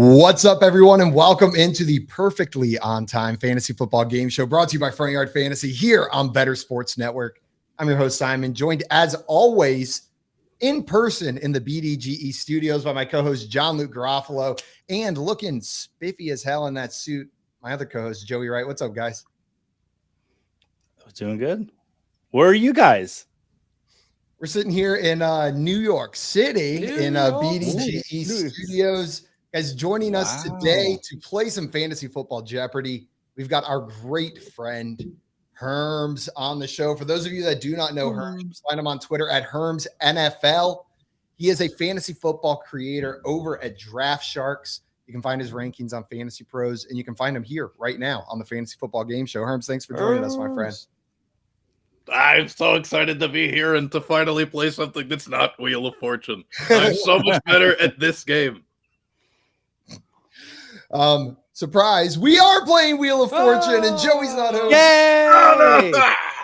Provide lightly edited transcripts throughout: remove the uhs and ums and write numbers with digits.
What's up, everyone, and welcome into the perfectly on-time fantasy football game show brought to you by Front Yard Fantasy here on Better Sports Network. I'm your host, Simon, joined as always in person in the BDGE studios by my co-host, John Luke Garofalo, and looking spiffy as hell in that suit, my other co-host, Joey Wright. What's up, guys? Doing good. Where are you guys? We're sitting here in New York City in BDGE studios. Guys, joining us today to play some Fantasy Football Jeopardy, we've got our great friend Herms on the show. For those of you that do not know Herms, find him on Twitter at Herms NFL. He is a fantasy football creator over at Draft Sharks. You can find his rankings on Fantasy Pros, and you can find him here right now on the Fantasy Football Game Show. Herms, thanks for joining us, my friend. I'm so excited to be here and to finally play something that's not Wheel of Fortune. I'm so much better at this game. Surprise, we are playing Wheel of Fortune, and Joey's not hosting. Yay!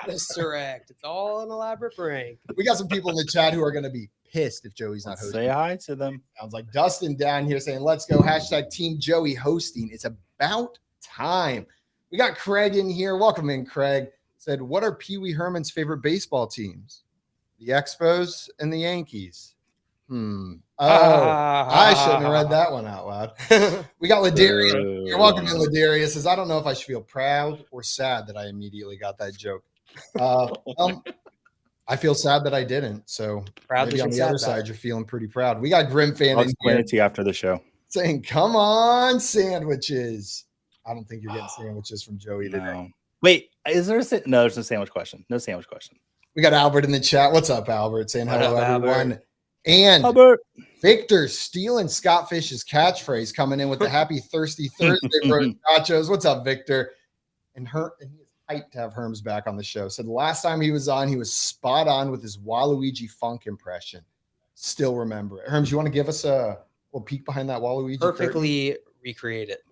Misdirect. It's all an elaborate prank. We got some people in the chat who are going to be pissed if Joey's not hosting. Say hi to them. Sounds like Dustin down here saying, let's go. Hashtag Team Joey hosting. It's about time. We got Craig in here. Welcome in, Craig. Said, what are Pee Wee Herman's favorite baseball teams? The Expos and the Yankees. I shouldn't have read that one out loud. We got Ladarius. You're welcome in, Ladarius. Says, I don't know if I should feel proud or sad that I immediately got that joke. I feel sad that I didn't. So maybe on the other side, you're feeling pretty proud. We got Grim fan I'll explain it to you after the show. Saying, come on, sandwiches. I don't think you're getting sandwiches from Joey today. No. Wait, is there no? There's no sandwich question. No sandwich question. We got Albert in the chat. What's up, Albert? Saying hello, everyone. Albert. And Albert. Victor stealing Scott Fish's catchphrase, coming in with the happy thirsty Thursday nachos. What's up, Victor? And he's hyped to have Herms back on the show. So the last time he was on, he was spot on with his Waluigi funk impression. Still remember it. Herms, you want to give us a little peek behind that Waluigi? Perfectly recreate it.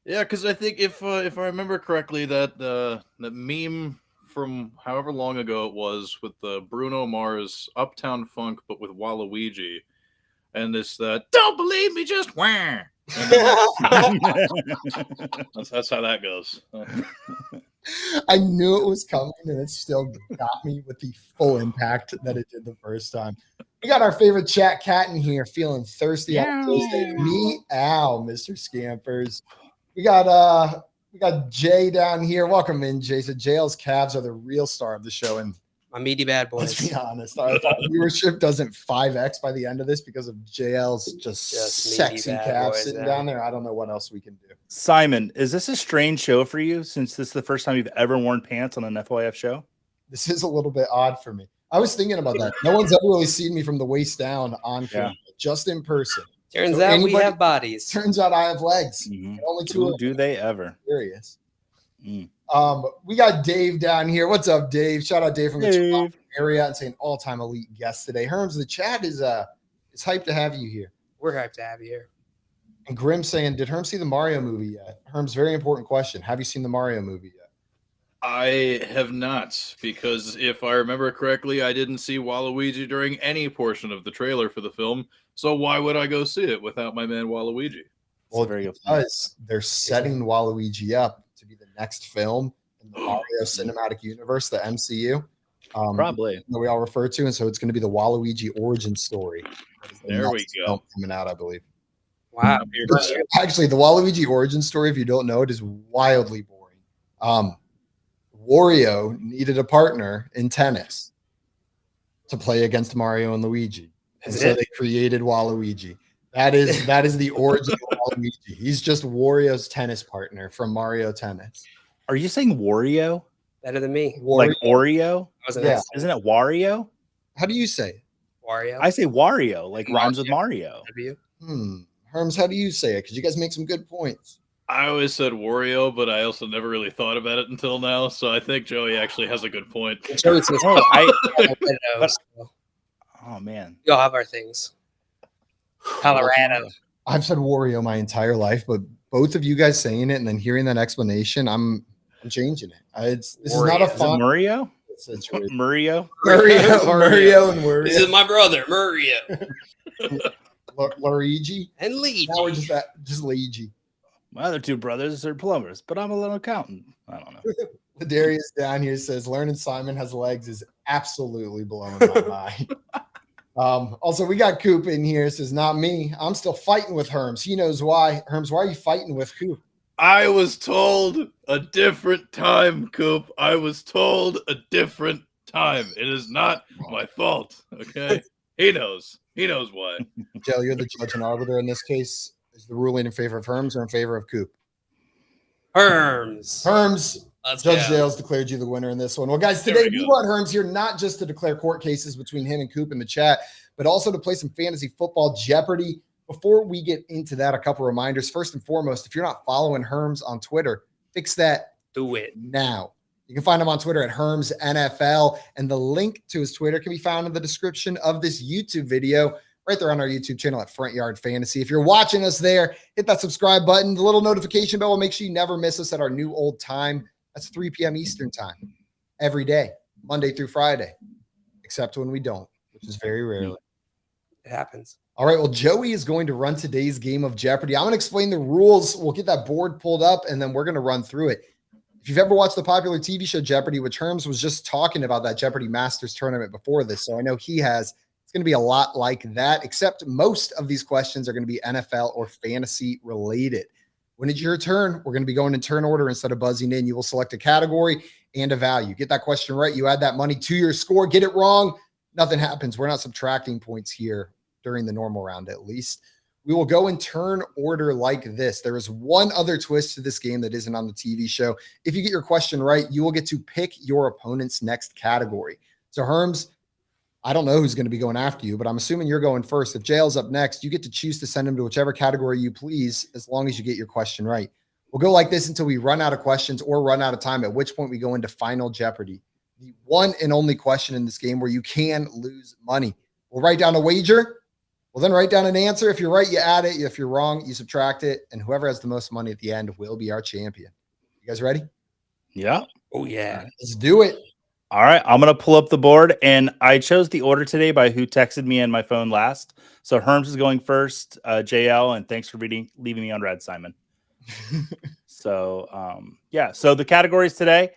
Yeah, because I think if I remember correctly, that meme from however long ago it was with the Bruno Mars Uptown Funk, but with Waluigi, and it's that don't believe me, just wah. That's how that goes. I knew it was coming, and it still got me with the full impact that it did the first time. We got our favorite chat cat in here, feeling thirsty on Tuesday. Meow, Mr. Scampers. We got Jay down here. Welcome in, Jay. So JL's Cavs are the real star of the show, and My meaty bad boys. let's be honest, our viewership doesn't 5x by the end of this because of JL's just sexy Cavs boys, sitting down there. I don't know what else we can do. Simon, is this a strange show for you since this is the first time you've ever worn pants on an FYF show? This is a little bit odd for me. I was thinking about that. No one's ever really seen me from the waist down on camera, just in person. Turns out we have bodies. Turns out I have legs. Mm-hmm. Only two. Do they ever? Serious. We got Dave down here. What's up, Dave? Shout out Dave from the Toronto area and saying all-time elite guest today. Herms, the chat is hyped to have you here. We're hyped to have you here. And Grim saying, did Herms see the Mario movie yet? Herms, very important question. Have you seen the Mario movie yet? I have not, because if I remember correctly, I didn't see Waluigi during any portion of the trailer for the film. So why would I go see it without my man Waluigi? Well, because they're setting Waluigi up to be the next film in the Mario Cinematic Universe, the MCU. Probably. That we all refer to, and so it's going to be the Waluigi origin story. There we go. Coming out, I believe. Wow. Actually, the Waluigi origin story, if you don't know it, is wildly boring. Wario needed a partner in tennis to play against Mario and Luigi. And so they created Waluigi. That is the origin of Waluigi. He's just Wario's tennis partner from Mario Tennis. Are you saying Wario? Better than me. Wario. Like Oreo? Yeah. Isn't it Wario? How do you say it? Wario. I say Wario, like rhymes with Mario. W. Herms, how do you say it? Because you guys make some good points. I always said Wario, but I also never really thought about it until now. So I think Joey actually has a good point. Joey says, Oh, man. we all have our things. Colorado. I've said Wario my entire life, but both of you guys saying it and then hearing that explanation, I'm changing it. This is not a fun. Mario? Mario Mario? and Wario. This is my brother, Mario. Luigi. And Lee. Now we're just Luigi. My other two brothers are plumbers, but I'm a little accountant. I don't know. Darius down here says learning Simon has legs is absolutely blowing my mind. Also, we got Coop in here. Says not me. I'm still fighting with Herms. He knows why. Herms, why are you fighting with Coop? I was told a different time, Coop. I was told a different time. It is not my fault. Okay. He knows. He knows why. Joe, you're the judge and arbiter in this case. Is the ruling in favor of Herms or in favor of Coop? Herms. Herms. Let's Judge go. Dale's declared you the winner in this one. Well, guys, today we brought Herms here not just to declare court cases between him and Coop in the chat, but also to play some fantasy football Jeopardy. Before we get into that, a couple reminders. First and foremost, if you're not following Herms on Twitter, fix that. Do it now. You can find him on Twitter at Herms NFL, and the link to his Twitter can be found in the description of this YouTube video right there on our YouTube channel at Front Yard Fantasy. If you're watching us there, hit that subscribe button. The little notification bell will make sure you never miss us at our new old time. That's 3 p.m. Eastern time every day, Monday through Friday, except when we don't, which is very rarely. It happens. All right, well, Joey is going to run today's game of Jeopardy. I'm going to explain the rules. We'll get that board pulled up, and then we're going to run through it. If you've ever watched the popular TV show Jeopardy, which Herms was just talking about that Jeopardy Masters tournament before this, so I know he has, it's going to be a lot like that, except most of these questions are going to be NFL or fantasy related. When it's your turn, we're going to be going in turn order instead of buzzing in. You will select a category and a value. Get that question right. You add that money to your score. Get it wrong. Nothing happens. We're not subtracting points here during the normal round, at least. We will go in turn order like this. There is one other twist to this game that isn't on the TV show. If you get your question right, you will get to pick your opponent's next category. So Herms, I don't know who's going to be going after you, but I'm assuming you're going first. If Jail's up next, you get to choose to send him to whichever category you please, as long as you get your question right. We'll go like this until we run out of questions or run out of time, at which point we go into Final Jeopardy, the one and only question in this game where you can lose money. We'll write down a wager. We'll then write down an answer. If you're right, you add it. If you're wrong, you subtract it. And whoever has the most money at the end will be our champion. You guys ready? Yeah. Oh, yeah. Let's do it. All right, I'm going to pull up the board, and I chose the order today by who texted me and my phone last. So Herms is going first, JL, and thanks for leaving me on red, Simon. So, yeah, so the categories today,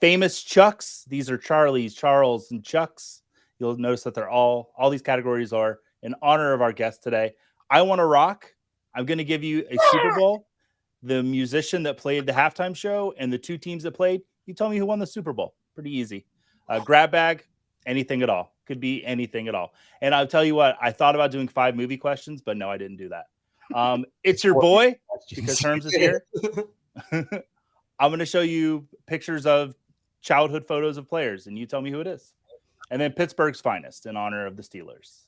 famous Chucks. These are Charlie's, Charles, and Chucks. You'll notice that they're all these categories are in honor of our guest today. I Want to Rock. I'm going to give you a Super Bowl, the musician that played the halftime show, and the two teams that played. You tell me who won the Super Bowl. Pretty easy. Grab bag, anything at all. Could be anything at all. And I'll tell you what, I thought about doing 5 movie questions, but no, I didn't do that. It's your boy, because Herms is here. I'm going to show you pictures of childhood photos of players, and you tell me who it is. And then Pittsburgh's finest in honor of the Steelers.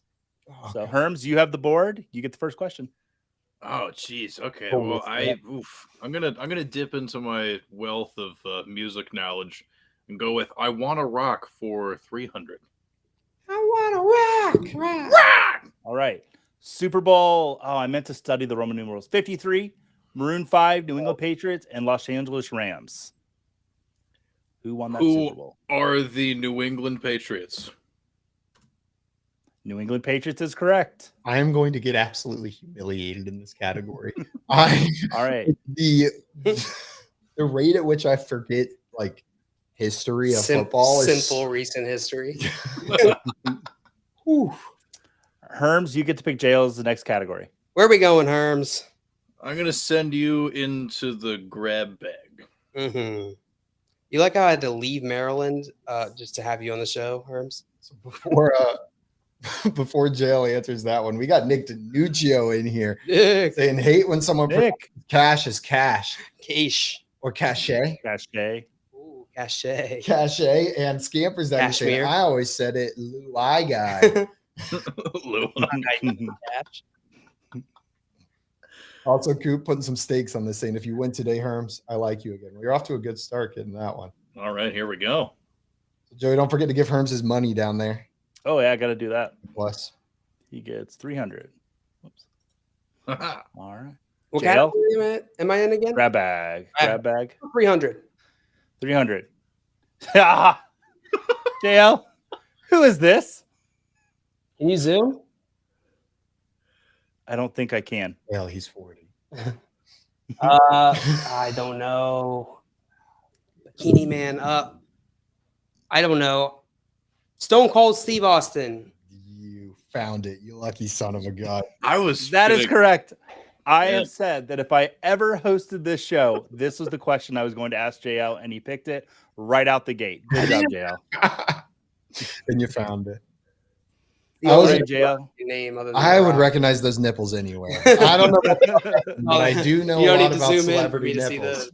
Oh, so, Herms, you have the board. You get the first question. Oh, geez. Okay. Well, I'm gonna dip into my wealth of music knowledge and go with "I Want to Rock" for 300. I want to rock. All right. Super Bowl. Oh, I meant to study the Roman numerals. 53, Maroon 5, New England Patriots, and Los Angeles Rams. Who won that Super Bowl? Are the New England Patriots? New England Patriots is correct. I am going to get absolutely humiliated in this category. All right. The rate at which I forget like history of football is simple recent history. Herms, you get to pick jails the next category. Where are we going, Herms? I'm gonna send you into the grab bag. Mm-hmm. You like how I had to leave Maryland just to have you on the show, Herms? So before Jail answers that one, we got Nick DiNuccio in here saying hate when someone cash is cash. Cash. Or cachet. Cachet. Ooh, cachet. Cachet. And Scampers that saying, I always said it, Lou I guy. Lou Also, Coop putting some stakes on this saying, if you win today, Herms, I like you again. We're off to a good start getting that one. All right, here we go. So Joey, don't forget to give Herms his money down there. Oh, yeah, I got to do that. Plus. He gets 300. Whoops. All right. What category am I in again? Grab bag. Grab bag. 300. 300. JL, who is this? Can you zoom? I don't think I can. Well, he's 40. I don't know. Bikini Man. I don't know. Stone Cold Steve Austin. You found it, you lucky son of a gun. That is correct. I have said that if I ever hosted this show, this was the question I was going to ask JL, and he picked it right out the gate. Good job, JL. And you found it. I was JL. Name other than I would Rock. recognize those nipples anywhere. I don't know, but I do know You a don't lot need to about zoom in for celebrity me to see nipples.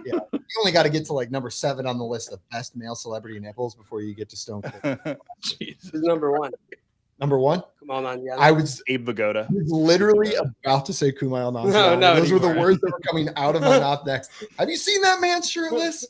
Yeah, you only got to get to like number 7 on the list of best male celebrity nipples before you get to Stone Cold. Who's number 1? Number 1? Come on, yeah. I was Abe Vigoda. literally about to say Kumail Nanjiani. No, those were the anymore. words that were coming out of my mouth next. Have you seen that man shirtless?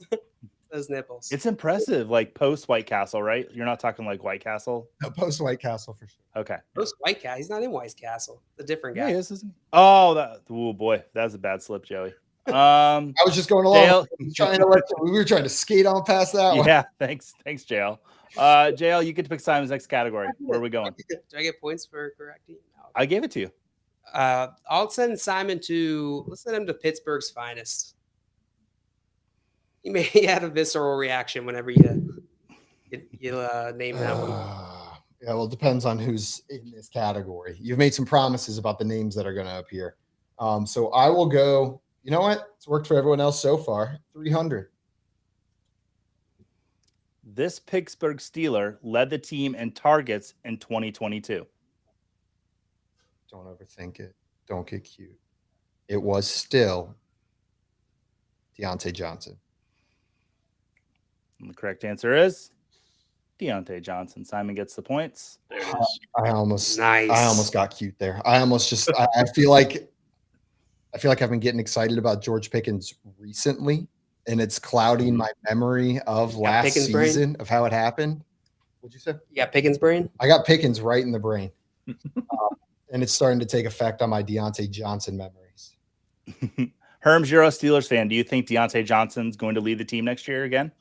Those nipples. It's impressive, like post White Castle, right? You're not talking like White Castle. No, post White Castle for sure. Okay. Post White Castle. He's not in White Castle. The different Yeah, guy. he is, isn't he? Oh boy, that's a bad slip, Joey. I was just going along. JL, We were trying to skate on past that one. yeah, thanks, JL. JL, you get to pick Simon's next category. Where are we going? Do I get points for correcting? No. I gave it to you. I'll send Simon let's send him to Pittsburgh's finest. He had a visceral reaction whenever you name that one. Yeah, well, it depends on who's in this category. You've made some promises about the names that are going to appear. So I will go, you know what? It's worked for everyone else so far. 300. This Pittsburgh Steeler led the team in targets in 2022. Don't overthink it. Don't get cute. It was still Deontay Johnson. And the correct answer is Deontay Johnson. Simon gets the points. There it is. I almost Nice. got cute there. I feel like I've been getting excited about George Pickens recently, and it's clouding my memory of last Pickens season brain? of how it happened. What'd you say? You got Pickens' brain? I got Pickens right in the brain. And it's starting to take effect on my Deontay Johnson memories. Herms, you're a Steelers fan. Do you think Deontay Johnson's going to lead the team next year again?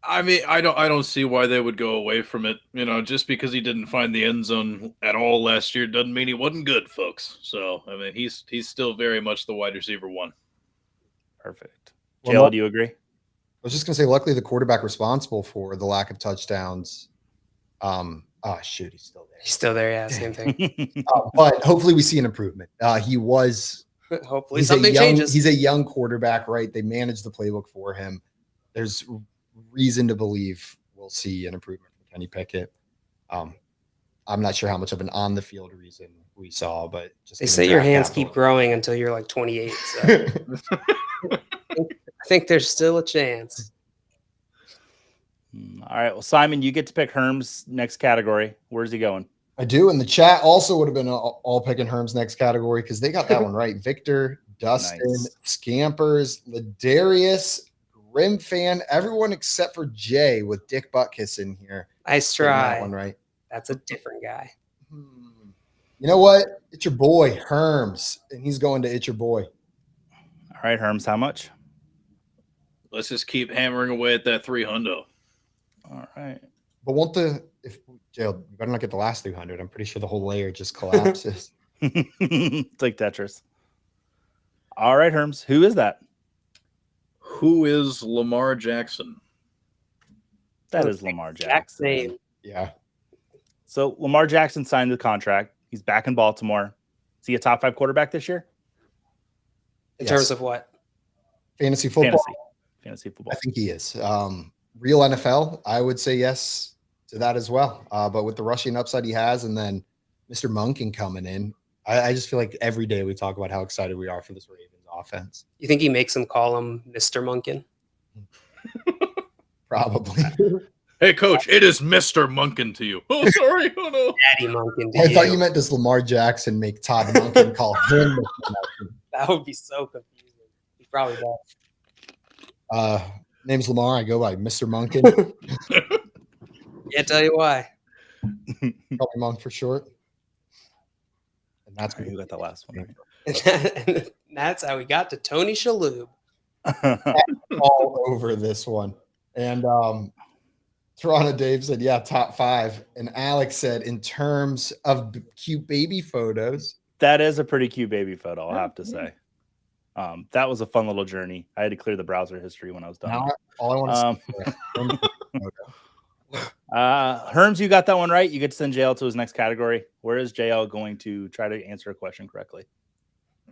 I mean, I don't see why they would go away from it. You know, just because he didn't find the end zone at all last year doesn't mean he wasn't good, folks. So, I mean, he's still very much the wide receiver 1. Perfect. Well, JL, do you agree? I was just going to say, luckily, the quarterback responsible for the lack of touchdowns. Shoot, he's still there. He's still there, yeah, same thing. But hopefully we see an improvement. Hopefully He's something changes. He's a young quarterback, right? They managed the playbook for him. There's reason to believe we'll see an improvement from Kenny Pickett. I'm not sure how much of an on the field reason we saw, but just They say your hands keep growing until you're like 28. So I think there's still a chance. All right. Well, Simon, you get to pick Herms' next category. Where's he going? I do, and the chat also would have been all picking Herms' next category because they got that one right. Victor, Dustin, Nice. Scampers, Ladarius, Grim fan, everyone except for Jay with Dick Butkus in here. Nice Getting that try. one right. That's a different guy. You know what? It's your boy Herms, and he's going to It's Your Boy. All right, Herms, how much? Let's just keep hammering away at that 300. All right. But if Jail, you better not get the last 300. I'm pretty sure the whole layer just collapses. It's like Tetris. All right, Herms. Who is that? Who is Lamar Jackson? That is Lamar Exact Jackson. name. Yeah. So Lamar Jackson signed the contract. He's back in Baltimore. Is he a top 5 quarterback this year? In Yes. terms of what? Fantasy football. Fantasy football. I think he is. Real NFL, I would say yes to that as well. But with the rushing upside he has, and then Mr. Monken coming in, I just feel like every day we talk about how excited we are for this Ravens offense. You think he makes them call him Mr. Monken? Probably. Hey, Coach, it is Mr. Monken to you. Oh, sorry. Oh, no. Daddy Monken. To I thought you. you meant does Lamar Jackson make Todd Monken call him Mr. Monken? That would be so confusing. He probably does. Name's Lamar. I go by Mr. Monken. Can't tell you why. Call me Monk for short. And that's Who got that last one? And that's how we got to Tony Shalhoub. all over this one. And Toronto Dave said, yeah, top 5. And Alex said, in terms of cute baby photos. That is a pretty cute baby photo, I'll have to say. That was a fun little journey. I had to clear the browser history when I was done. Now, all I want to say. Herms, you got that one right. You get to send JL to his next category. Where is JL going to try to answer a question correctly?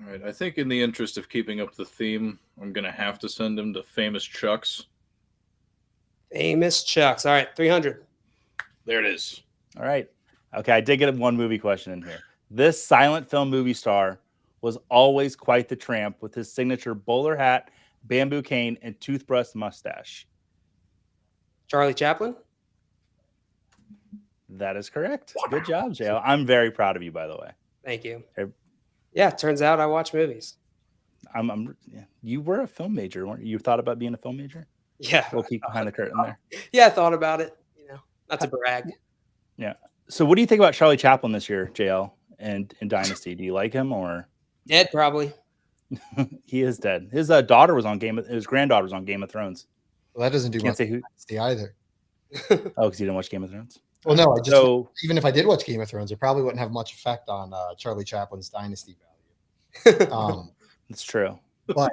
All right. I think in the interest of keeping up the theme, I'm going to have to send him to Famous Chucks. Famous Chucks. All right, 300. There it is. All right. Okay, I did get one movie question in here. This silent film movie star was always quite the tramp with his signature bowler hat, bamboo cane, and toothbrush mustache. Charlie Chaplin? That is correct. Good job, JL. I'm very proud of you, by the way. Thank you. Yeah, turns out I watch movies. You were a film major, weren't you? You thought about being a film major? Yeah. We'll peek behind the curtain there. Yeah, I thought about it. Not to brag. Yeah. So what do you think about Charlie Chaplin this year, JL, and in Dynasty? Do you like him or? Dead, probably. He is dead. His daughter was on his granddaughter was on Game of Thrones. Well, that doesn't do much Dynasty either. Oh, because you didn't watch Game of Thrones? Well, no, even if I did watch Game of Thrones, it probably wouldn't have much effect on Charlie Chaplin's Dynasty value. It's true. But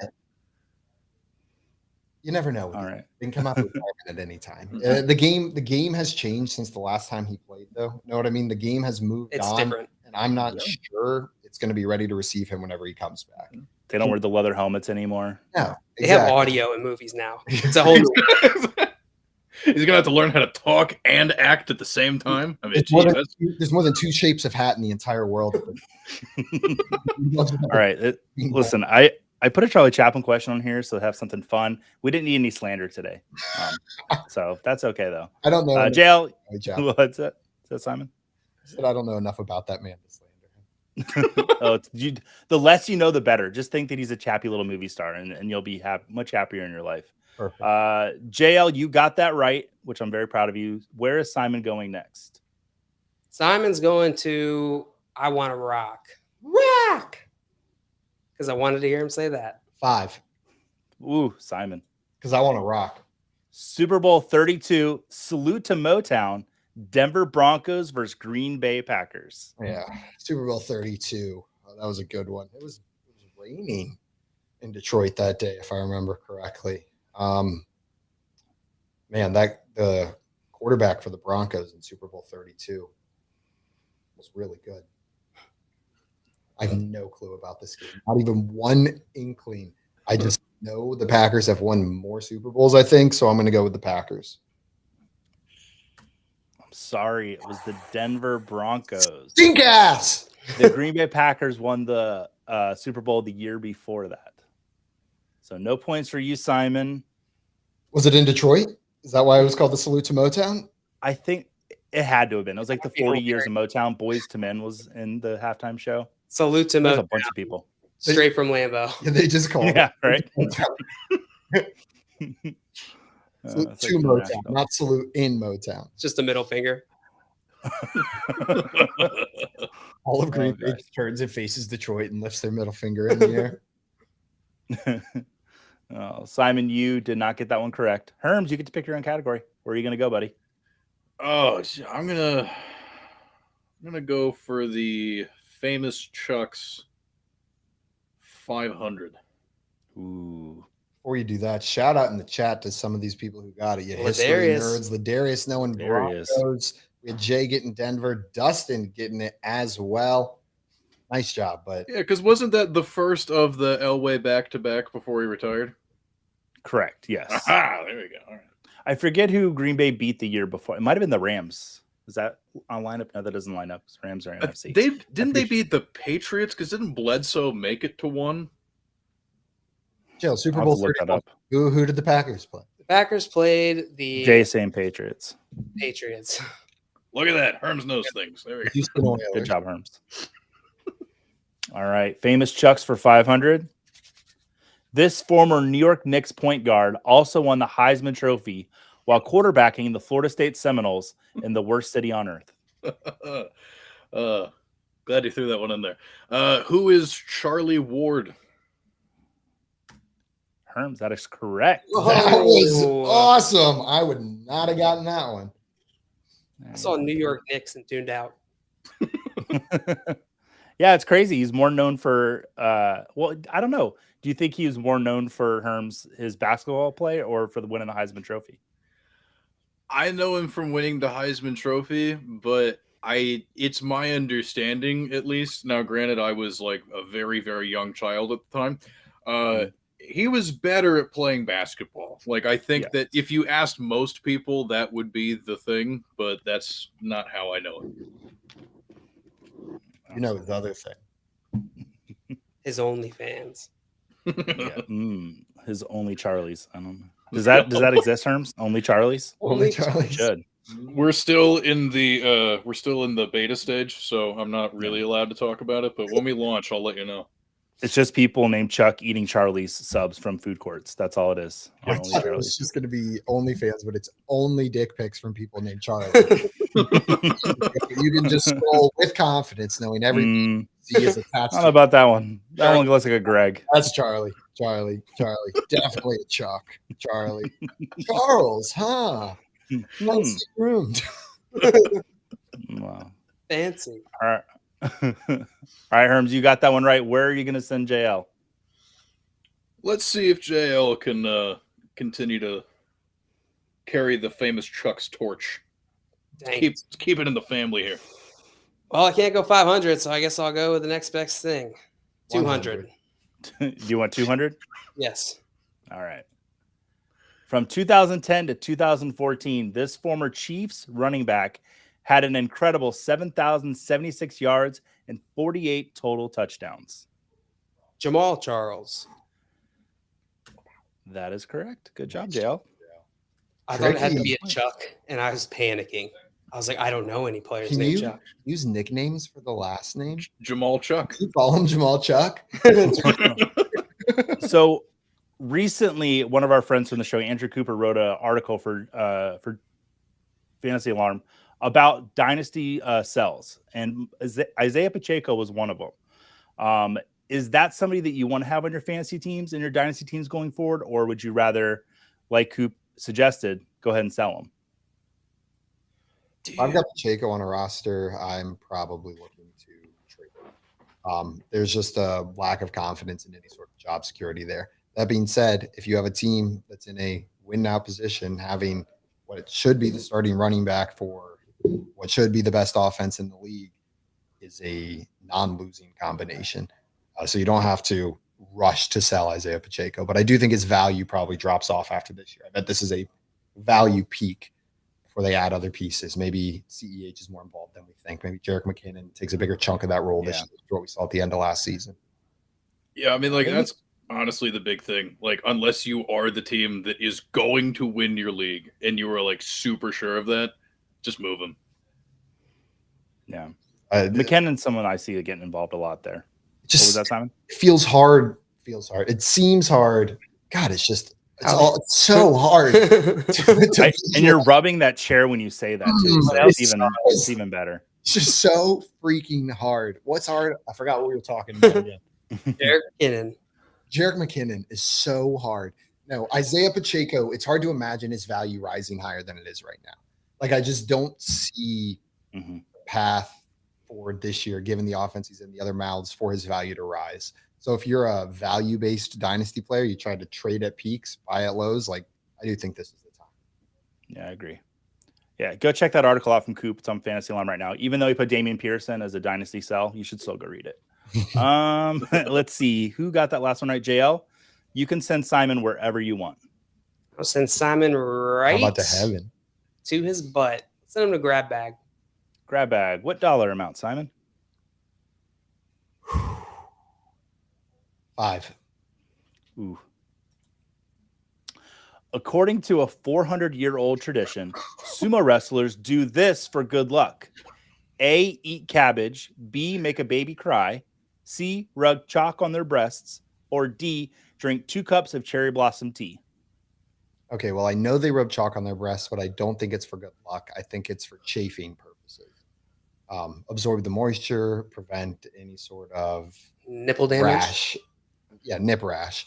you never know. All right. They can come out with at any time. The game has changed since the last time he played, though. Know what I mean? The game has moved on. It's different. And I'm not sure it's going to be ready to receive him whenever he comes back. They don't wear the leather helmets anymore. No. They have audio in movies now. It's a whole new He's going to have to learn how to talk and act at the same time. I mean, there's more than 2 shapes of hat in the entire world. All right. Listen, I put a Charlie Chaplin question on here, so have something fun. We didn't need any slander today. So that's okay, though. I don't know. JL, what's that? Is that Simon? I said I don't know enough about that man to slander him. The less you know, the better. Just think that he's a chappy little movie star, and you'll be much happier in your life. Perfect. JL, you got that right, which I'm very proud of you. Where is Simon going next? Simon's going to I Want to Rock. Rock! Because I wanted to hear him say that. 5. Ooh, Simon. Because I want to rock. Super Bowl 32, salute to Motown, Denver Broncos versus Green Bay Packers. Yeah, Super Bowl 32. Oh, that was a good one. It was raining in Detroit that day, if I remember correctly. Man, the quarterback for the Broncos in Super Bowl 32 was really good. I have no clue about this game. Not even one inkling. I just know the Packers have won more Super Bowls, I think, so I'm going to go with the Packers. I'm sorry. It was the Denver Broncos. Stink ass! The Green Bay Packers won the Super Bowl the year before that. So no points for you, Simon. Was it in Detroit? Is that why it was called the Salute to Motown? I think it had to have been. It was like the 40 years of Motown. Boys to Men was in the halftime show. Salute to Motown. A bunch of people. Straight from Lambeau. Yeah, they just called it. Right. Salute to Motown, not salute in Motown. Just a middle finger. All of Green Bay turns and faces Detroit and lifts their middle finger in the air. Simon, you did not get that one correct. Herms, you get to pick your own category. Where are you going to go, buddy? Oh, I'm gonna go for the Famous Chucks 500. Ooh. Before you do that, shout out in the chat to some of these people who got it. You history nerds, Ladarius knowing Broncos. We had Jay getting Denver, Dustin getting it as well. Nice job, but yeah, because wasn't that the first of the Elway back-to-back before he retired? Correct. Yes. Aha, there we go. All right. I forget who Green Bay beat the year before. It might have been the Rams. Is that on lineup? No, that doesn't line up. Rams are NFC. They beat the Patriots? Because didn't Bledsoe make it to one? Jill, Super Bowl 30. Who did the Packers play? The Packers played the same Patriots. Look at that. Herms knows things. There we go. Good job, Herms. All right. Famous Chucks for 500. This former New York Knicks point guard also won the Heisman Trophy while quarterbacking the Florida State Seminoles in the worst city on earth. Glad you threw that one in there. Who is Charlie Ward? Herms, that is correct. That was awesome. I would not have gotten that one. I saw New York Knicks and tuned out. Yeah, it's crazy. He's more known for well, I don't know. Do you think he was more known for Herms his basketball play or for the winning the Heisman Trophy? I know him from winning the Heisman Trophy, but it's my understanding, at least. Now, granted, I was like a very, very young child at the time. He was better at playing basketball. Like, I think that if you asked most people, that would be the thing, but that's not how I know him. You know the other thing. His OnlyFans. His Only Charlies. I don't know. Does that exist, Herms? Only Charlies? Only Charlies. Should. We're still in the beta stage, so I'm not really allowed to talk about it. But when we launch, I'll let you know. It's just people named Chuck eating Charlie's subs from food courts. That's all it is. It's just going to be OnlyFans, but it's only dick pics from people named Charlie. You can just scroll with confidence, knowing every Z is attached. I don't know about that one. That one looks like a Greg. That's Charlie. Definitely a Chuck. Charlie. Charles, huh? Fancy groomed. Wow. Fancy. All right. All right, Herms, you got that one right. Where are you going to send JL? Let's see if JL can continue to carry the famous Chuck's torch. Keep it in the family here. Well, I can't go 500, so I guess I'll go with the next best thing. 200. Do you want 200? Yes. All right. From 2010 to 2014, this former Chiefs running back had an incredible 7,076 yards and 48 total touchdowns. Jamal Charles. That is correct. Good job, JL. I thought it had to be a Chuck, and I was panicking. I was like, I don't know any players named Chuck. Use nicknames for the last name? Jamal Chuck. You call him Jamal Chuck? So recently, one of our friends from the show, Andrew Cooper, wrote an article for Fantasy Alarm about dynasty sells, and Isaiah Pacheco was one of them. Is that somebody that you want to have on your fantasy teams and your dynasty teams going forward, or would you rather, like Coop suggested, go ahead and sell them? I've got Pacheco on a roster. I'm probably looking to trade him. There's just a lack of confidence in any sort of job security there. That being said, if you have a team that's in a win now position, having what it should be the starting running back for what should be the best offense in the league is a non-losing combination. So you don't have to rush to sell Isaiah Pacheco, but I do think his value probably drops off after this year. I bet this is a value peak before they add other pieces. Maybe CEH is more involved than we think. Maybe Jerick McKinnon takes a bigger chunk of that role this year, what we saw at the end of last season. Yeah, I mean, like, that's honestly the big thing. Like, unless you are the team that is going to win your league and you are like super sure of that, just move him. Yeah. McKinnon's someone I see getting involved a lot there. Just, what was that, Simon? It feels hard. It seems hard. God, it's so hard. And you're rubbing that chair when you say that too. So it's even better. It's just so freaking hard. What's hard? I forgot what we were talking about again. Jerick McKinnon is so hard. No, Isaiah Pacheco, it's hard to imagine his value rising higher than it is right now. Like, I just don't see a path forward this year, given the offense he's in, the other mouths, for his value to rise. So if you're a value-based dynasty player, you try to trade at peaks, buy at lows, like, I do think this is the time. Yeah, I agree. Yeah, go check that article out from Coop. It's on Fantasy Alarm right now. Even though he put Damian Pearson as a dynasty sell, you should still go read it. Let's see. Who got that last one right? JL? You can send Simon wherever you want. I'll send Simon right How about to heaven? To his butt. Send him to grab bag. Grab bag. What dollar amount, Simon? 5. Ooh. According to a 400-year-old tradition, sumo wrestlers do this for good luck. A, eat cabbage. B, make a baby cry. C, rub chalk on their breasts. Or D, drink 2 cups of cherry blossom tea. Okay, well, I know they rub chalk on their breasts, but I don't think it's for good luck. I think it's for chafing purposes. Absorb the moisture, prevent any sort of nipple damage. Rash. Yeah, nip rash.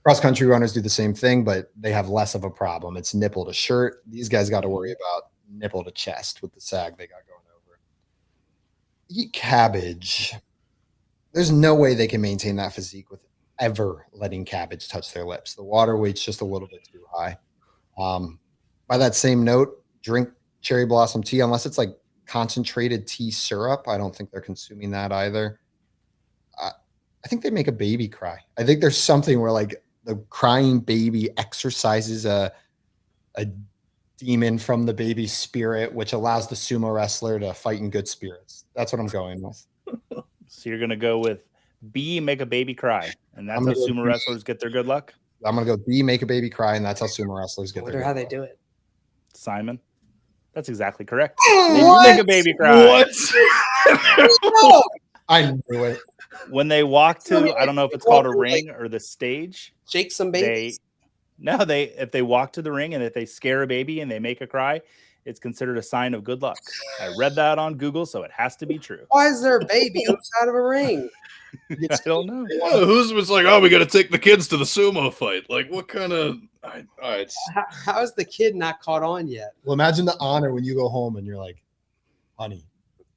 Cross-country runners do the same thing, but they have less of a problem. It's nipple to shirt. These guys got to worry about nipple to chest with the sag they got going over. Eat cabbage. There's no way they can maintain that physique with ever letting cabbage touch their lips. The water weight's just a little bit too high. By that same note, drink cherry blossom tea, unless it's like concentrated tea syrup. I don't think they're consuming that either. I think they make a baby cry. I think there's something where like the crying baby exorcises a demon from the baby's spirit, which allows the sumo wrestler to fight in good spirits. That's what I'm going with. So you're going to go with B, make a baby cry. And that's how sumo wrestlers get their good luck? I'm going to go B, make a baby cry, and that's how sumo wrestlers get their good luck. I wonder how they do it. Simon? That's exactly correct. They make a baby cry. What? I knew it. When they walk to, I don't know if it's called a ring or the stage. Shake some babies. If they walk to the ring and if they scare a baby and they make a cry, it's considered a sign of good luck. I read that on Google, so it has to be true. Why is there a baby outside of a ring? I don't know. Yeah, who's was like, oh, we got to take the kids to the sumo fight? Like, what kind of? How is the kid not caught on yet? Well, imagine the honor when you go home and you're like, honey,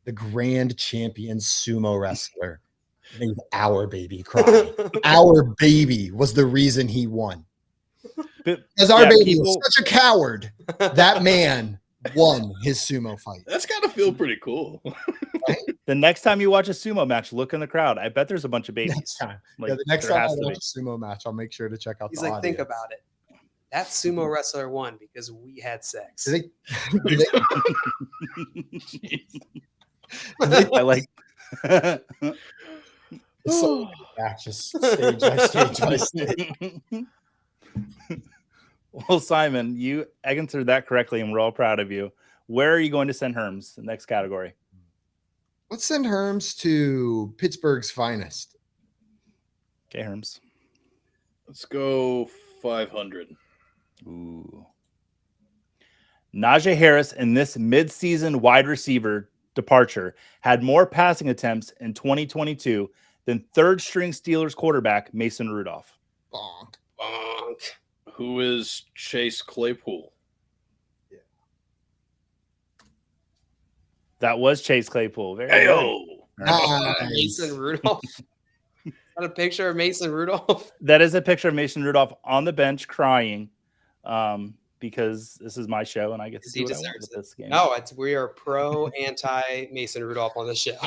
the grand champion sumo wrestler made our baby cry. Our baby was the reason he won. Because our baby was such a coward, that man won his sumo fight. That's got to feel pretty cool. The next time you watch a sumo match, look in the crowd. I bet there's a bunch of babies. Next time. Like, the next time I watch a sumo match, I'll make sure to check out He's the like, audience. think about it. That sumo wrestler won because we had sex. I like just stage by stage by stage. Well, Simon, you answered that correctly, and we're all proud of you. Where are you going to send Herms? The next category. Let's send Herms to Pittsburgh's finest. Okay, Herms. Let's go 500. Ooh. Najee Harris in this midseason wide receiver departure had more passing attempts in 2022 than third-string Steelers quarterback Mason Rudolph. Bonk. Bonk. Who is Chase Claypool? Yeah. That was Chase Claypool. Very Hey-o. Nice. Mason Rudolph. Is that a picture of Mason Rudolph? That is a picture of Mason Rudolph on the bench crying because this is my show and I get to do what I want with this game. No, we are pro anti Mason Rudolph on the show.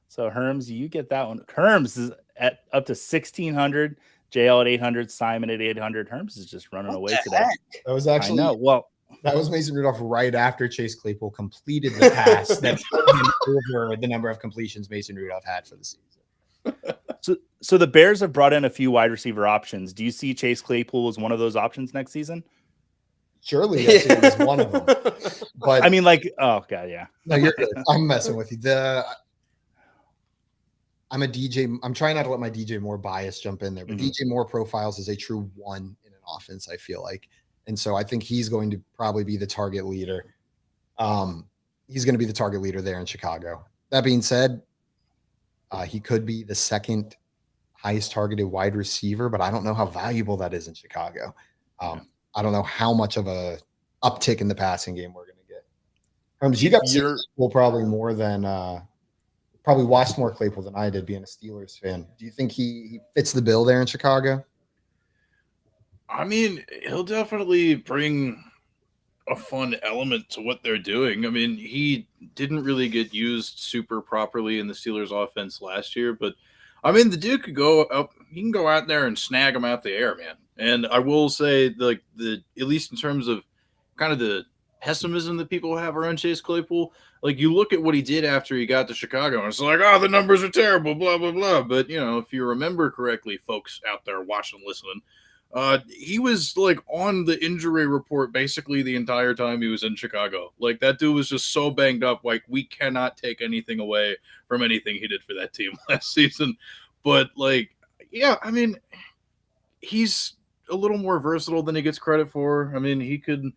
So Herms, you get that one. Herms is at up to 1,600. JL at 800. Simon at 800. Herms is just running away today. Heck? That was actually that was Mason Rudolph right after Chase Claypool completed the pass that put him over the number of completions Mason Rudolph had for the season. So the Bears have brought in a few wide receiver options. Do you see Chase Claypool as one of those options next season? Surely, yes, it was one of them. But I mean, like, oh god, yeah. No, you're good. I'm messing with you. I'm a DJ. I'm trying not to let my DJ Moore bias jump in there, but DJ Moore profiles as a true one in an offense, I feel like. And so I think he's going to probably be the target leader. He's going to be the target leader there in Chicago. That being said, he could be the second highest targeted wide receiver, but I don't know how valuable that is in Chicago. I don't know how much of a uptick in the passing game we're going to get. You got Claypool probably more than probably watched more Claypool than I did being a Steelers fan. Do you think he fits the bill there in Chicago? I mean, he'll definitely bring a fun element to what they're doing. I mean, he didn't really get used super properly in the Steelers offense last year, but I mean, the dude could go up, he can go out there and snag him out the air, man. And I will say, like, at least in terms of kind of the pessimism that people have around Chase Claypool, like, you look at what he did after he got to Chicago, and it's like, oh, the numbers are terrible, blah, blah, blah. But, you know, if you remember correctly, folks out there watching, listening, he was, like, on the injury report basically the entire time he was in Chicago. Like, that dude was just so banged up, like, we cannot take anything away from anything he did for that team last season. But, like, yeah, I mean, he's a little more versatile than he gets credit for. I mean, he could,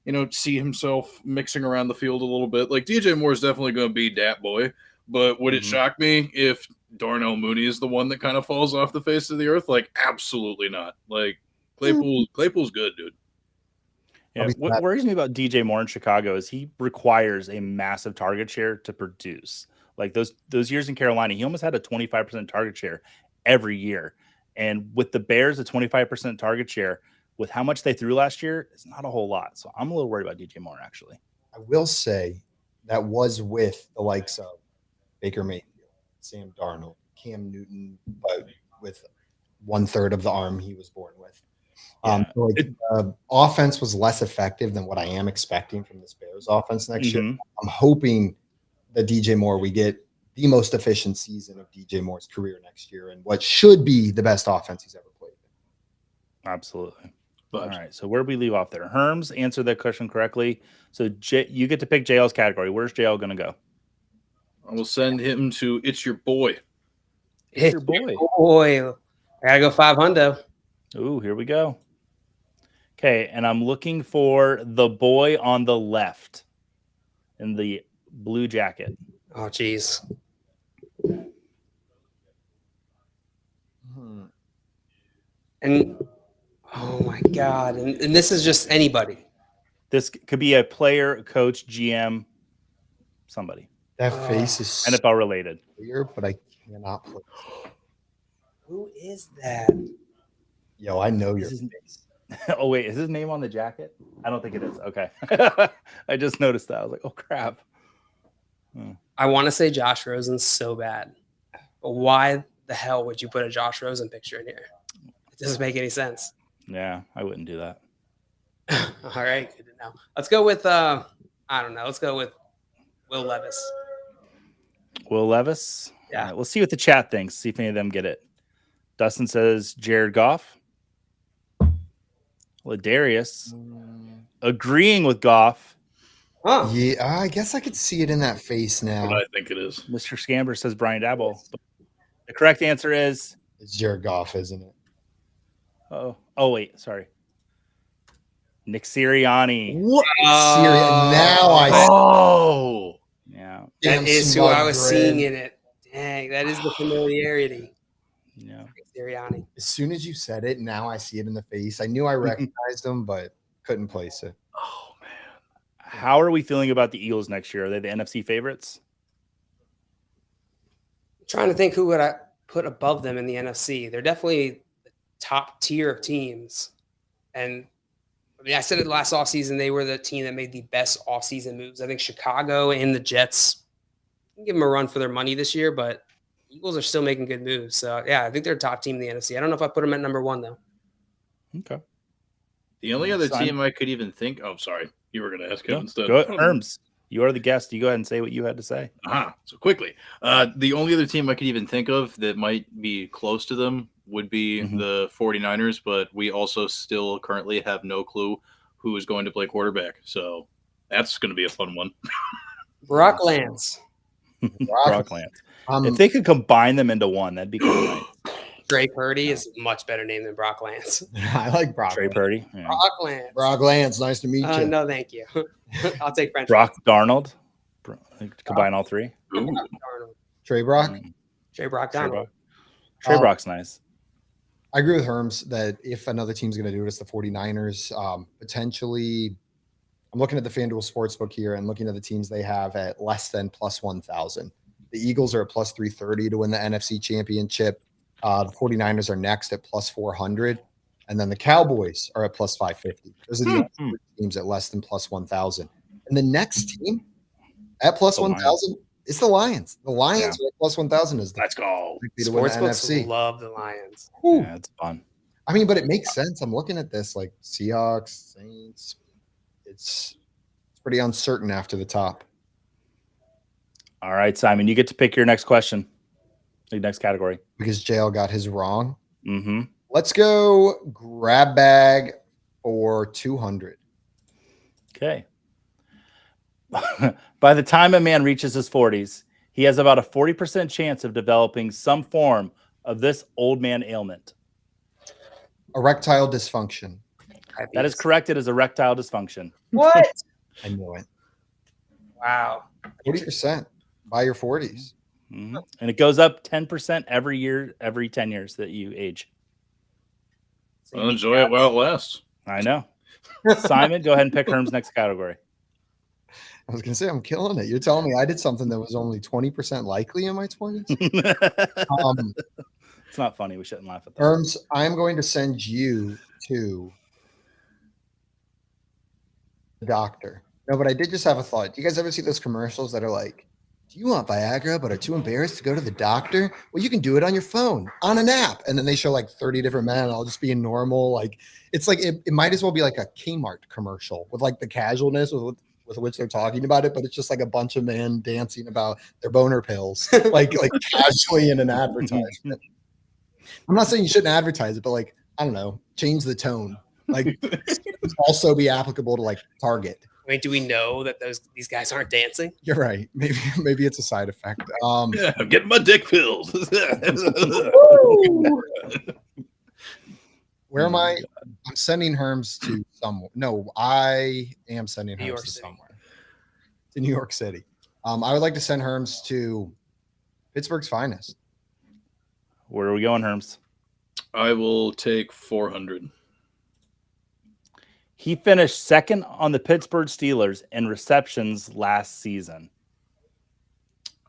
you know, see himself mixing around the field a little bit. Like, DJ Moore is definitely going to be that boy, But would it shock me if Darnell Mooney is the one that kind of falls off the face of the earth? Like, absolutely not. Like, Claypool's good, dude. Yeah, what worries me about DJ Moore in Chicago is he requires a massive target share to produce. Like those years in Carolina, he almost had a 25% target share every year. And with the Bears, a 25% target share, with how much they threw last year, it's not a whole lot. So I'm a little worried about DJ Moore, actually. I will say that was with the likes of Baker Mayfield, Sam Darnold, Cam Newton, but with 1/3 of the arm he was born with. Offense was less effective than what I am expecting from this Bears offense next year. I'm hoping that DJ Moore, we get the most efficient season of DJ Moore's career next year and what should be the best offense he's ever played. Absolutely. All right. So where do we leave off there? Herms answered that question correctly. So you get to pick JL's category. Where's JL going to go? I will send him to It's Your Boy. It's Your Boy. I got to go 500. Ooh, here we go. Okay, and I'm looking for the boy on the left in the blue jacket. Oh, geez. And, oh, my God. And this is just anybody. This could be a player, a coach, GM, somebody. That face is NFL related. Weird, but I cannot play. Who is that? Yo, I know your face. Oh, wait. Is his name on the jacket? I don't think it is. Okay. I just noticed that. I was like, oh, crap. I want to say Josh Rosen so bad. But why the hell would you put a Josh Rosen picture in here? It doesn't make any sense. Yeah, I wouldn't do that. All right. Good to know. Let's go with, I don't know. Let's go with Will Levis. Will Levis? Yeah. Right, we'll see what the chat thinks. See if any of them get it. Dustin says Jared Goff. Ladarius agreeing with Goff. Huh. Yeah, I guess I could see it in that face now. What I think it is. Mr. Scamber says Brian Dabble. The correct answer is it's Jared Goff, isn't it? Oh wait, sorry. Nick Sirianni. What? Now I see. Oh, yeah. That is who I was seeing in it. Dang, that is the familiarity. Yeah. Sirianni. As soon as you said it, now I see it in the face. I knew I recognized him, but couldn't place it. Oh man. How are we feeling about the Eagles next year? Are they the NFC favorites? I'm trying to think who would I put above them in the NFC. They're definitely the top tier of teams. And I mean, I said it last offseason, they were the team that made the best offseason moves. I think Chicago and the Jets can give them a run for their money this year, but Eagles are still making good moves. So, yeah, I think they're a top team in the NFC. I don't know if I put them at number 1, though. Okay. The only other team I could even think – oh, sorry. You were going to ask him instead. Go ahead, Herms. You are the guest. You go ahead and say what you had to say. So quickly. The only other team I could even think of that might be close to them would be the 49ers, but we also still currently have no clue who is going to play quarterback. So that's going to be a fun one. Brock Lance. Brock Lance. If they could combine them into one, that'd be kind of nice. Trey Purdy is a much better name than Brock Lance. I like Brock. Trey Purdy. Yeah. Brock Lance. Brock Lance. Nice to meet you. No, thank you. I'll take French. Brock Darnold. Combine all three. Trey Brock. Trey Brock Darnold. Trey Brock's nice. I agree with Herms that if another team's going to do it, it's the 49ers. Potentially, I'm looking at the FanDuel Sportsbook here and looking at the teams they have at less than plus 1,000. The Eagles are at plus 330 to win the NFC Championship. The 49ers are next at plus 400. And then the Cowboys are at plus 550. Those are the only teams at less than plus 1,000. And the next team at plus 1,000 is the Lions. The Lions are at plus 1,000. Let's go. Sportsbooks love the Lions. Yeah, it's fun. I mean, but it makes sense. I'm looking at this like Seahawks, Saints. It's pretty uncertain after the top. All right, Simon, you get to pick your next question. The next category. Because JL got his wrong. Mm-hmm. Let's go grab bag for 200. Okay. By the time a man reaches his 40s, he has about a 40% chance of developing some form of this old man ailment. Erectile dysfunction. That is correct. It is erectile dysfunction. What? I knew it. Wow. 40% by your 40s. Mm-hmm. And it goes up 10% every year, every 10 years that you age. So I'll enjoy it while it lasts. I know. Simon, go ahead and pick Herm's next category. I was going to say, I'm killing it. You're telling me I did something that was only 20% likely in my 20s? It's not funny. We shouldn't laugh at that. Herms, I'm going to send you to the doctor. No, but I did just have a thought. Do you guys ever see those commercials that are like, do you want Viagra but are too embarrassed to go to the doctor? Well, you can do it on your phone, on an app. And then they show like 30 different men all just being normal. Like, it's like, it might as well be like a Kmart commercial with like the casualness with which they're talking about it, but it's just like a bunch of men dancing about their boner pills, like casually in an advertisement. I'm not saying you shouldn't advertise it, but like, I don't know, change the tone. Like, also be applicable to like Target. I mean, do we know that these guys aren't dancing? You're right. Maybe it's a side effect. Yeah, I'm getting my dick pills. Where am I? I'm sending Herms to somewhere. No, I am sending Herms to somewhere. To New York City. I would like to send Herms to Pittsburgh's finest. Where are we going, Herms? I will take 400. He finished second on the Pittsburgh Steelers in receptions last season.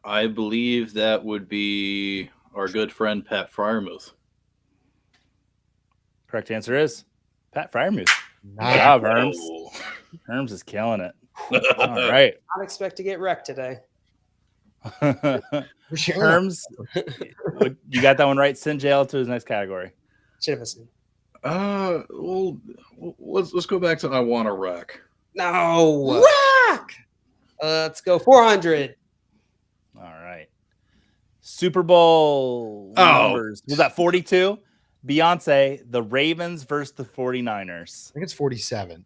I believe that would be our good friend Pat Freiermuth. Correct answer is Pat Freiermuth. Nice. Good job, Herms. Herms is killing it. All right. Not expect to get wrecked today. Herms, you got that one right. Send JL to his next category. Should have assumed. Well, let's go back to I Want to Wreck. No. Whack! Let's go 400. All right. Super Bowl numbers. Was that 42? Beyonce, the Ravens versus the 49ers. I think it's 47.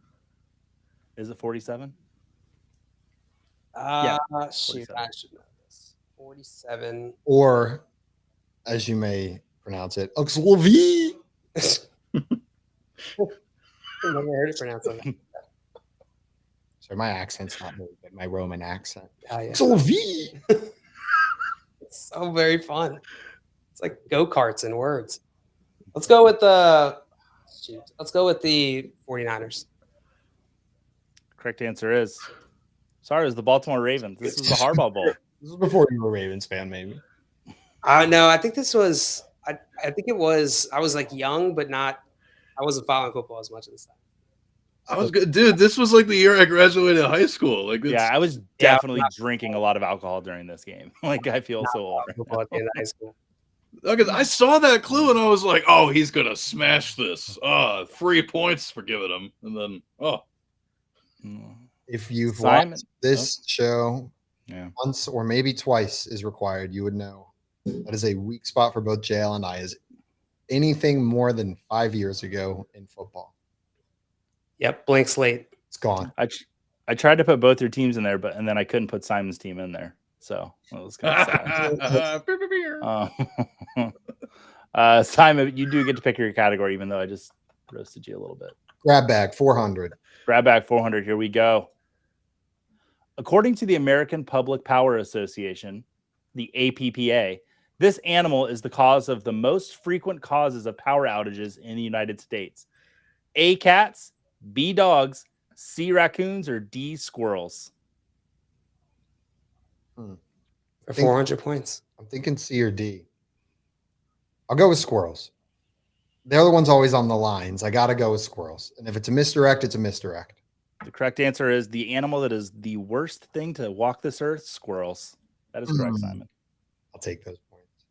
Is it 47? Yeah. Shoot, 47. I should know this. 47. Or, as you may pronounce it, Oxlovi. I never heard it pronounced like that. Sorry, my accent's not really good. My Roman accent. Oh, yeah. Oxlovi. It's so very fun. It's like go-karts in words. Let's go with the 49ers. Correct answer is it was the Baltimore Ravens. This is the Harbaugh Bowl. This was before you were a Ravens fan, maybe. No, I think this was. I think it was. I was like young, but not. I wasn't following football as much at this time. I was good, dude. This was like the year I graduated high school. Like, Yeah, I was definitely drinking a lot of alcohol during this game. Like, I feel so old. Football at the end of high school. Look, I saw that clue and I was like, "Oh, he's gonna smash this! 3 points for giving him." And then, If you've Simon. watched this show Yeah. once or maybe twice is required, you would know that is a weak spot for both JL and I. Is anything more than 5 years ago in football? Yep, blank slate. It's gone. I tried to put both your teams in there, and then I couldn't put Simon's team in there. So it was kind of sad. Simon, you do get to pick your category, even though I just roasted you a little bit. Grab bag 400. Grab bag 400. Here we go. According to the American Public Power Association, the APPA, this animal is the cause of the most frequent causes of power outages in the United States. A, cats, B, dogs, C, raccoons, or D, squirrels. For 400 points. I'm thinking C or D. I'll go with squirrels. They're the ones always on the lines. I got to go with squirrels. And if it's a misdirect, it's a misdirect. The correct answer is the animal that is the worst thing to walk this earth, squirrels. That is correct, Simon. I'll take those points.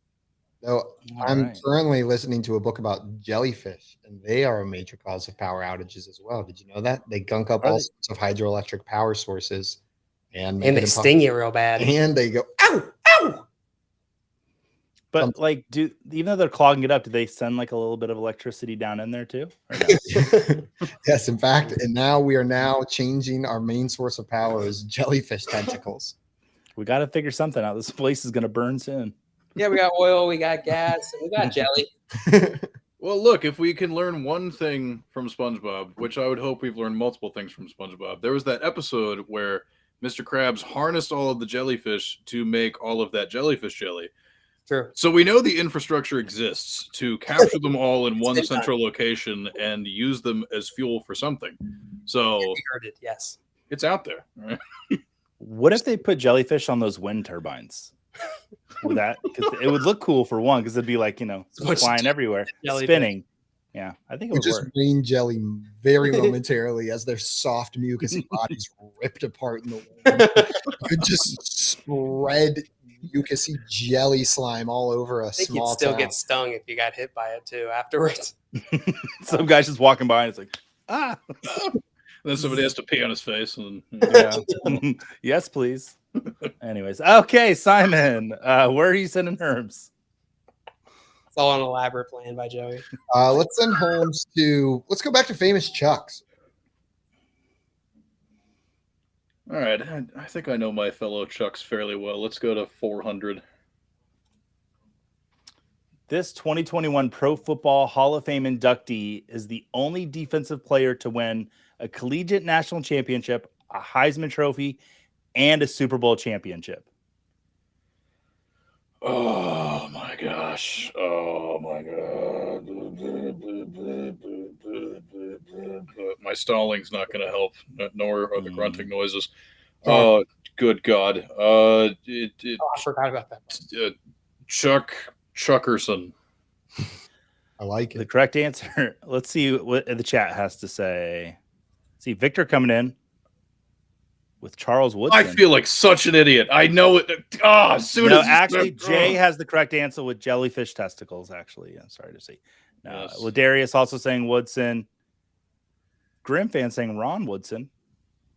No, I'm currently listening to a book about jellyfish, and they are a major cause of power outages as well. Did you know that? They gunk up all sorts of hydroelectric power sources. And they sting you real bad. And they go, ow, ow. But like, even though they're clogging it up, do they send like a little bit of electricity down in there too? Or no? Yes, in fact, and now we are changing our main source of power is jellyfish tentacles. We got to figure something out. This place is going to burn soon. Yeah, we got oil, we got gas, we got jelly. Well, look, if we can learn one thing from SpongeBob, which I would hope we've learned multiple things from SpongeBob, there was that episode where Mr. Krabs harnessed all of the jellyfish to make all of that jellyfish jelly. True. So we know the infrastructure exists to capture them all in one central location and use them as fuel for something. So We heard it, yes. it's out there. Right? What if they put jellyfish on those wind turbines? With that, because it would look cool for one, because it'd be like, flying everywhere, spinning. Yeah, I think it would just work. rain jelly very momentarily as their soft mucousy bodies ripped apart in the wind. You could just spread mucousy jelly slime all over a I think small you'd still town. get stung if you got hit by it too afterwards. Some guy's just walking by and it's like, ah. And then somebody has to pee on his face. And Yeah. Yes, please. Anyways, okay, Simon, where are you sending Herms? It's all an elaborate plan by Joey. Let's send Herms let's go back to famous Chucks. all right, I think I know my fellow Chucks fairly well. Let's go to 400. This 2021 Pro Football Hall of Fame inductee is the only defensive player to win a collegiate national championship, a Heisman Trophy, and a Super Bowl championship. Oh my gosh. Oh my god. My stalling's not going to help, nor are the grunting noises. Oh, good god. I forgot about that. Chuckerson. I like The it. correct answer. Let's see what the chat has to say. See, Victor coming in with Charles Woodson. I feel like such an idiot. I know it. As soon as actually, Jay has the correct answer with jellyfish testicles. Actually, I'm sorry to see. Yes. Ladarius also saying Woodson. Grim fan saying Ron Woodson,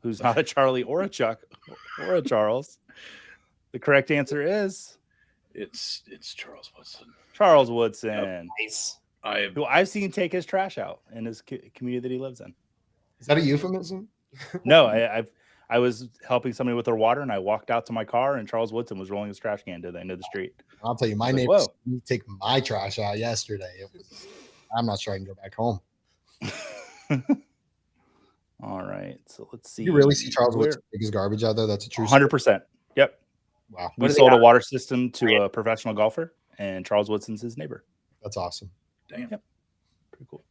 who's not a Charlie or a Chuck or a Charles. The correct answer is it's Charles Woodson. Charles Woodson, Nice. who I've seen take his trash out in his community that he lives in. Is that a euphemism? No, I was helping somebody with their water, and I walked out to my car, and Charles Woodson was rolling his trash can to the end of the street. I'll tell you, my neighbors take my trash out yesterday. I'm not sure I can go back home. All right, so let's see. You really see Charles Woodson take his garbage out there? That's a true 100%. Yep. Wow. We sold a water system to a professional golfer, and Charles Woodson's his neighbor. That's awesome. Damn. Yep. Pretty cool.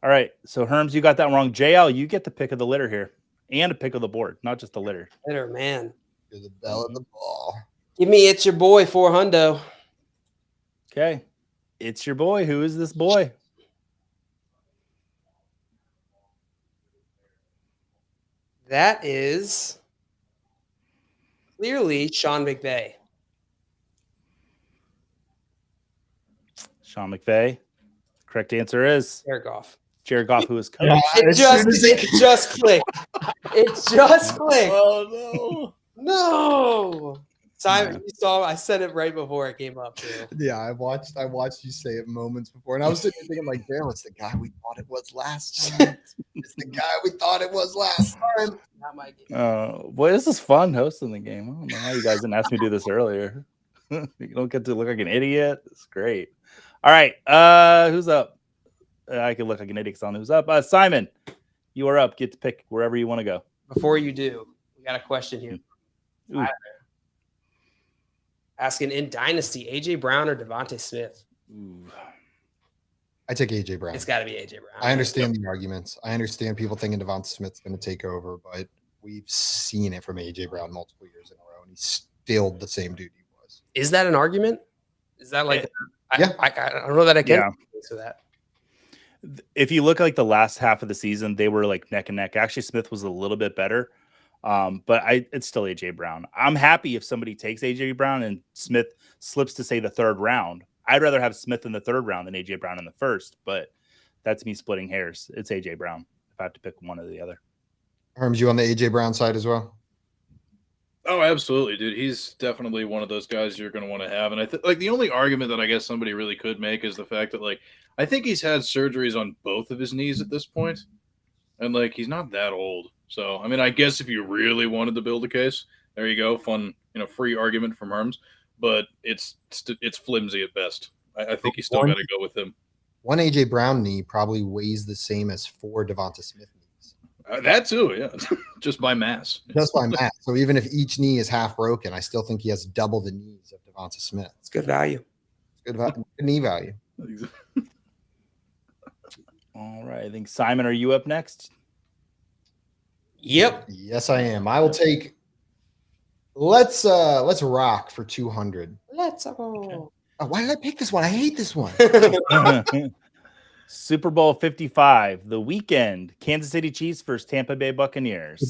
All right, so Herms, you got that wrong. JL, you get the pick of the litter here, and a pick of the board, not just the litter. Litter, man. You're the bell of the ball. Give me It's Your Boy, 400. Okay. It's your boy. Who is this boy? That is clearly Sean McVay. Sean McVay. Correct answer is Jared Goff. Jared Goff, who is coach. Yeah. It just clicked. It just clicked. Oh No. Simon, you saw I said it right before it came up too. Yeah, I watched you say it moments before, and I was sitting there thinking, like, damn, it's the guy we thought it was last time. It's the guy we thought it was last time. Not my game. Boy, this is fun hosting the game. I don't know how you guys didn't ask me to do this earlier. You don't get to look like an idiot. It's great. All right. Who's up? I can look like an idiot on who's up. Simon, you are up. Get to pick wherever you want to go. Before you do, we got a question here. Ooh. Asking in Dynasty, AJ Brown or Devontae Smith? Ooh. I take AJ Brown. It's got to be AJ Brown. I understand the arguments. I understand people thinking Devonta Smith's going to take over, but we've seen it from AJ Brown multiple years in a row, and he's still the same dude he was. Is that an argument? Is that like? Yeah. I don't know that I can answer that. If you look like the last half of the season, they were like neck and neck. Actually, Smith was a little bit better. But it's still AJ Brown. I'm happy if somebody takes AJ Brown and Smith slips to say the third round. I'd rather have Smith in the third round than AJ Brown in the first, but that's me splitting hairs. It's AJ Brown if I have to pick one or the other. Herms, you on the AJ Brown side as well? Oh, absolutely, dude. He's definitely one of those guys you're going to want to have. And I think like the only argument that I guess somebody really could make is the fact that like I think he's had surgeries on both of his knees at this point, and like he's not that old. So I mean, I guess if you really wanted to build a case, there you go, fun, free argument from Herms. But it's flimsy at best. I think you still got to go with him. One AJ Brown knee probably weighs the same as 4 Devonta Smith knees. That too, yeah. Just by mass. Just by math. So even if each knee is half broken, I still think he has double the knees of Devonta Smith. It's good value. Good knee value. All right. I think Simon, are you up next? Yep. Yes, I am. I will take. Let's rock for 200. Let's go. Okay. Oh, why did I pick this one? I hate this one. Super Bowl 55, the weekend. Kansas City Chiefs versus Tampa Bay Buccaneers.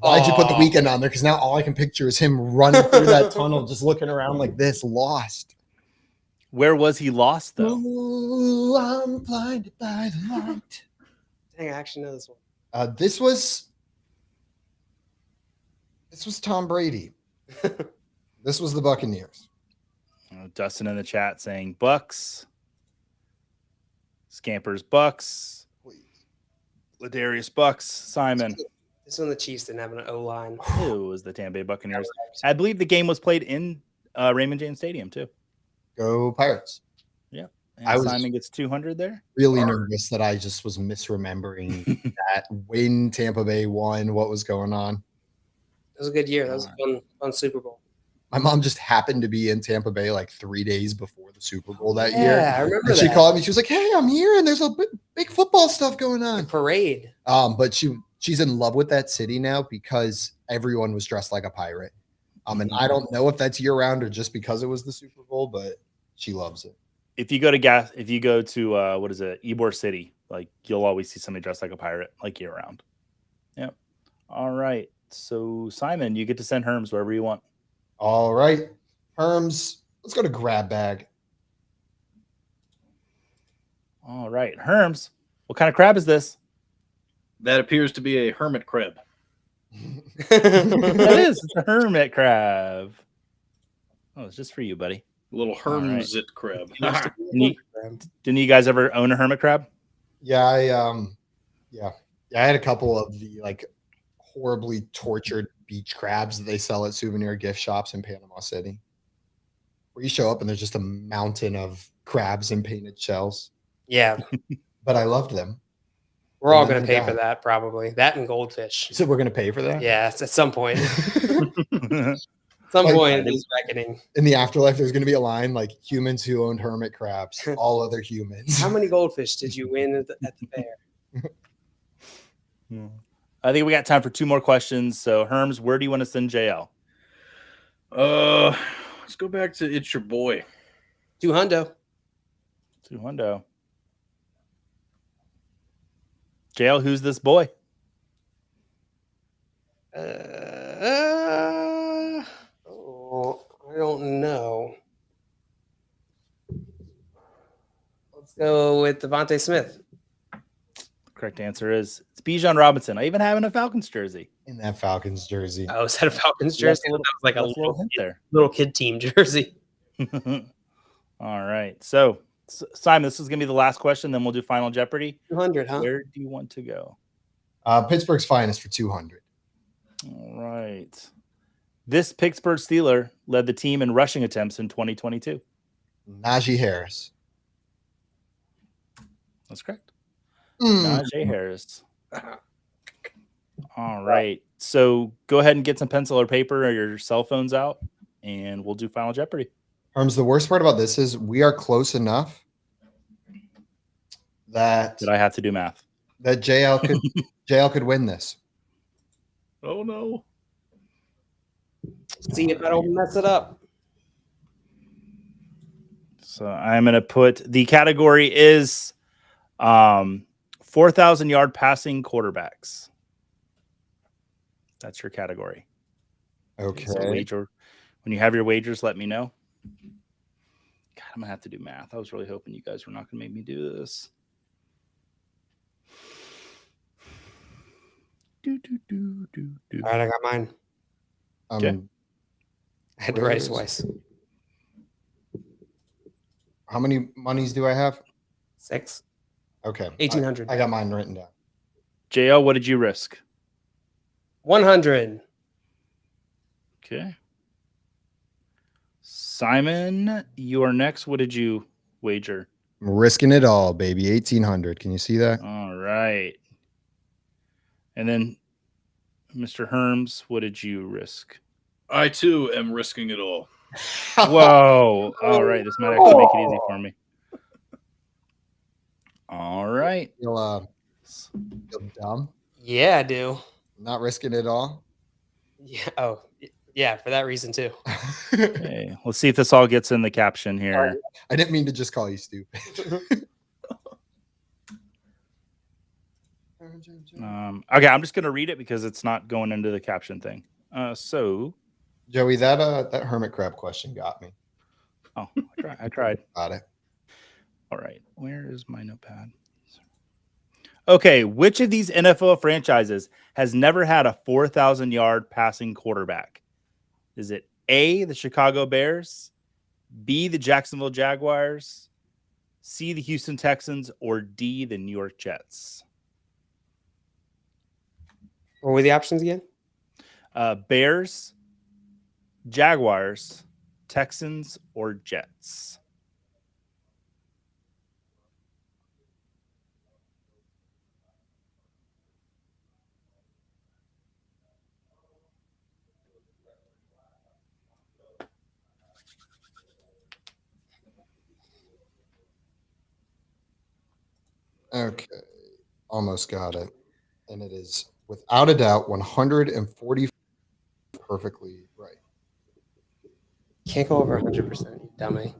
Why'd you put the weekend on there? Because now all I can picture is him running through that tunnel, just looking around like this, lost. Where was he lost, though? Ooh, I'm blinded by the light. Dang, I actually know this one. This was Tom Brady. This was the Buccaneers. Dustin in the chat saying Bucks. Scampers Bucks. Ladarius Bucks. Simon. This one, the Chiefs didn't have an O-line. Who was the Tampa Bay Buccaneers? I believe the game was played in Raymond James Stadium, too. Go Pirates. Yeah. And Simon gets 200 there. Really nervous that I just was misremembering that when Tampa Bay won, what was going on. It was a good year. That was a fun Super Bowl. My mom just happened to be in Tampa Bay like 3 days before the Super Bowl that year. Yeah, I remember and she called me. She was like, "Hey, I'm here, and there's a big football stuff going on." The parade. But she's in love with that city now because everyone was dressed like a pirate. And I don't know if that's year round or just because it was the Super Bowl, but she loves it. If you go to what is it, Ybor City, like you'll always see somebody dressed like a pirate, like year round. Yep. All right. So Simon, you get to send Herms wherever you want. All right, Herms. Let's go to grab bag. All right, Herms. What kind of crab is this? That appears to be a hermit crab. That is. It's a hermit crab. Oh, it's just for you, buddy. A little Hermsit crab. Didn't you guys ever own a hermit crab? Yeah, I had a couple of the like horribly tortured beach crabs that they sell at souvenir gift shops in Panama City, where you show up and there's just a mountain of crabs and painted shells. Yeah. But I loved them. We're all going to pay for that, probably. That and goldfish. So we're going to pay for that? Yeah, it's at some point. Some point is reckoning. In the afterlife, there's going to be a line like humans who owned hermit crabs, all other humans. How many goldfish did you win at the fair? I think we got time for 2 more questions. So, Herms, where do you want to send JL? Let's go back to It's Your Boy. 200. JL, who's this boy? I don't know. Let's go with Devontae Smith. Correct answer is it's Bijan Robinson. I even have in a Falcons jersey. In that Falcons jersey. Oh, is that a Falcons jersey? That was like a little kid team jersey. All right. So, Simon, this is going to be the last question. Then we'll do Final Jeopardy. 200, huh? Where do you want to go? Pittsburgh's finest for 200. All right. This Pittsburgh Steeler led the team in rushing attempts in 2022. Najee Harris. That's correct. Najee Harris. All right. So go ahead and get some pencil or paper or your cell phones out, and we'll do Final Jeopardy. Herms, the worst part about this is we are close enough that I have to do math. That JL could win this. Oh no. See if I don't mess it up. So I'm going to put the category is 4,000 yard passing quarterbacks. That's your category. Okay. So when you have your wagers, let me know. God, I'm going to have to do math. I was really hoping you guys were not going to make me do this. All right, I got mine. Okay. I had to write it twice. How many monies do I have? 6. Okay. 1,800. I got mine written down. JL, what did you risk? 100. Okay. Simon, you are next. What did you wager? I'm risking it all, baby. 1,800. Can you see that? All right. And then, Mr. Herms, what did you risk? I too am risking it all. Whoa. All right. This might actually make it easy for me. All right. Feel dumb? Yeah, I do. Not risking it all? Yeah. Oh, yeah. For that reason too. Okay. Let's see if this all gets in the caption here. I didn't mean to just call you stupid. Okay, I'm just going to read it because it's not going into the caption thing. So, Joey, that hermit crab question got me. Oh, I tried. Got it. All right. Where is my notepad? Okay. Which of these NFL franchises has never had a 4,000-yard passing quarterback? Is it A, the Chicago Bears, B, the Jacksonville Jaguars, C, the Houston Texans, or D, the New York Jets? What were the options again? Bears, Jaguars, Texans, or Jets? Okay. Almost got it. And it is, without a doubt, 140 perfectly right. Can't go over 100%, you dummy.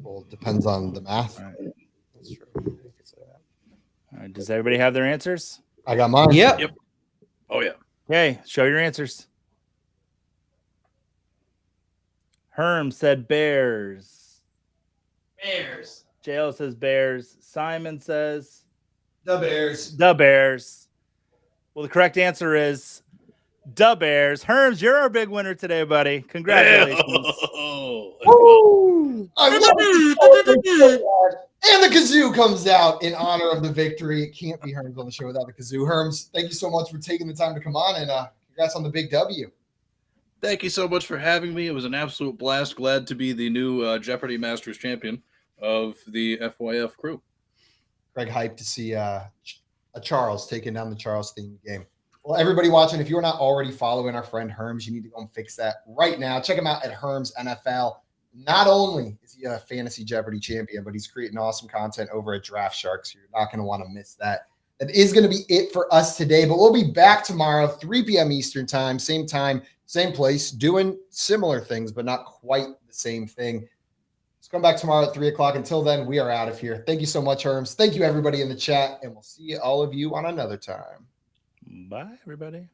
Well, it depends on the math. All right. That's true. All right. Does everybody have their answers? I got mine. Yep. Oh, yeah. Okay. Show your answers. Herm said Bears. Bears. JL says Bears. Simon says The Bears. the Bears. Well, the correct answer is the Bears. Herms, you're our big winner today, buddy. Congratulations. Woo! I love it. And the kazoo comes out in honor of the victory. It can't be Herms on the show without the kazoo. Herms, thank you so much for taking the time to come on, and congrats on the big W. Thank you so much for having me. It was an absolute blast. Glad to be the new Jeopardy Masters champion of the FYF crew. Greg, hyped to see a Charles taking down the Charles themed game. Well, everybody watching, if you're not already following our friend Herms, you need to go and fix that right now. Check him out at Herms NFL. Not only is he a Fantasy Jeopardy champion, but he's creating awesome content over at Draft Shark, so you're not going to want to miss that. That is going to be it for us today, but we'll be back tomorrow, 3 p.m. Eastern time, same place, doing similar things, but not quite the same thing. Let's come back tomorrow at 3 o'clock. Until then, we are out of here. Thank you so much, Herms. Thank you, everybody in the chat, and we'll see all of you on another time. Bye, everybody.